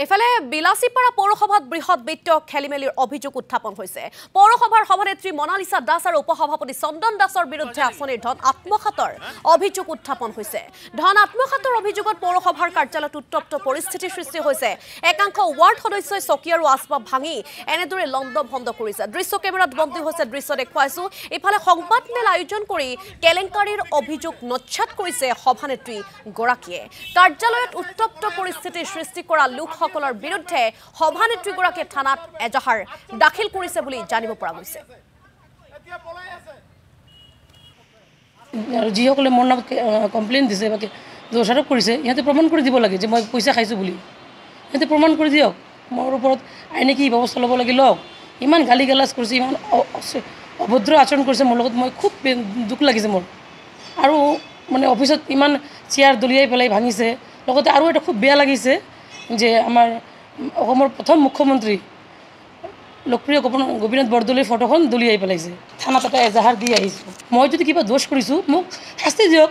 এফালে বিলাসীপাৰা পৌৰসভাত বৃহৎ বিত্তীয় খেলিমেলিৰ অভিযোগ উত্থাপন হৈছে। পৌৰসভাৰ সভানেত্ৰী মনালিসা দাস আৰু উপসভাপতি চন্দন দাসৰ বিৰুদ্ধে আঁচনিৰ ধন আত্মসাতৰ অভিযোগ উত্থাপন হৈছে। ধন আত্মসাতৰ অভিযোগত পৌৰসভাৰ কাৰ্যালয়ত উত্তপ্ত পৰিস্থিতিৰ সৃষ্টি হৈছে। একাংশ ৱাৰ্ড সদস্যই চকী আৰু আচবাব ভাঙি এনেদৰে লণ্ডভণ্ড কৰিছে। দৃশ্য কেমেৰাত বন্দী হৈছে, দৃশ্য দেখুৱাইছো। ইফালে সংবাদমেল আয়োজন কৰি কেলেংকাৰীৰ অভিযোগ নচ্ছাত কৰিছে সভানেত্ৰী গৰাকীয়ে। কাৰ্যালয়ত উত্তপ্ত পৰিস্থিতিৰ সৃষ্টি কৰা লোকসকলৰ বিৰুদ্ধে সভানেত্ৰীগৰাকীয়ে থানাত এজাহাৰ দাখিল কৰিছে বুলি জানিব পৰা গৈছে। আৰু যিসকলে মোৰ নামত কমপ্লেইন দিছে বা দোষাৰোপ কৰিছে, ইহঁতে প্ৰমাণ কৰি দিব লাগে যে মই পইচা খাইছোঁ বুলি। সিহঁতে প্ৰমাণ কৰি দিয়ক, মোৰ ওপৰত আইনে কি ব্যৱস্থা ল'ব লাগে লওক। ইমান গালি গালাজ কৰিছে, ইমান অভদ্ৰ আচৰণ কৰিছে মোৰ লগত, মই খুব দুখ লাগিছে মোৰ। আৰু মানে অফিচত ইমান চেয়াৰ দলিয়াই পেলাই ভাঙিছে। লগতে আৰু এটা খুব বেয়া লাগিছে যে আমাৰ অসমৰ প্ৰথম মুখ্যমন্ত্ৰী লোকপ্ৰিয় গোপীনাথ বৰদলৈৰ ফটোখন দলিয়াই পেলাইছে। থানাত এটা এজাহাৰ দি আহিছোঁ। মই যদি কিবা দোষ কৰিছোঁ মোক শাস্তি দিয়ক,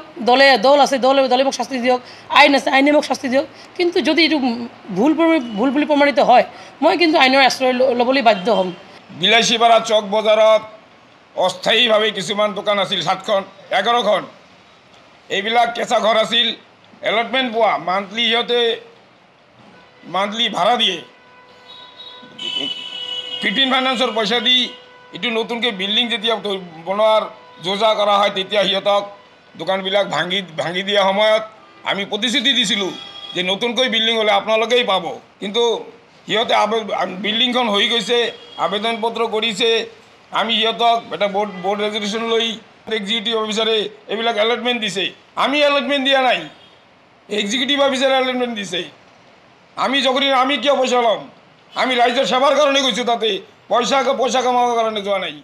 দল আছে, দলে মোক শাস্তি দিয়ক, আইন আছে, আইনে মোক শাস্তি দিয়ক। কিন্তু যদি এইটো ভুল বুলি প্ৰমাণিত হয়, মই কিন্তু আইনৰ আশ্ৰয় ল'বলৈ বাধ্য হ'ম। বিলাসীপাৰা চক বজাৰত অস্থায়ীভাৱে কিছুমান দোকান আছিল, 7খন 11খন। এইবিলাক কেঁচা ঘৰ আছিল, এলটমেণ্ট পোৱা, মান্থলি ভাড়া দিয়ে, 15 ফাইনেন্সৰ পইচা দি এইটো নতুনকৈ বিল্ডিং যেতিয়া বনোৱাৰ যোজা কৰা হয়, তেতিয়া সিহঁতক দোকানবিলাক ভাঙি দিয়া সময়ত আমি প্ৰতিশ্ৰুতি দিছিলোঁ যে নতুনকৈ বিল্ডিং হ'লে আপোনালোকেই পাব। কিন্তু সিহঁতে বিল্ডিংখন হৈ গৈছে, আবেদন পত্ৰ কৰিছে, আমি সিহঁতক এটা বোৰ্ড ৰেজুলেশ্যন লৈ এক্সিকিউটিভ অফিচাৰে এইবিলাক এলটমেণ্ট দিছে। আমি এলটমেণ্ট দিয়া নাই, এক্সিকিউটিভ অফিচাৰে এলটমেণ্ট দিছে। আমি কিয় পইচা ল'ম? আমি ৰাইজৰ সেৱাৰ কাৰণে গৈছোঁ, তাতে পইচা কামাবৰ কাৰণে যোৱা নাই।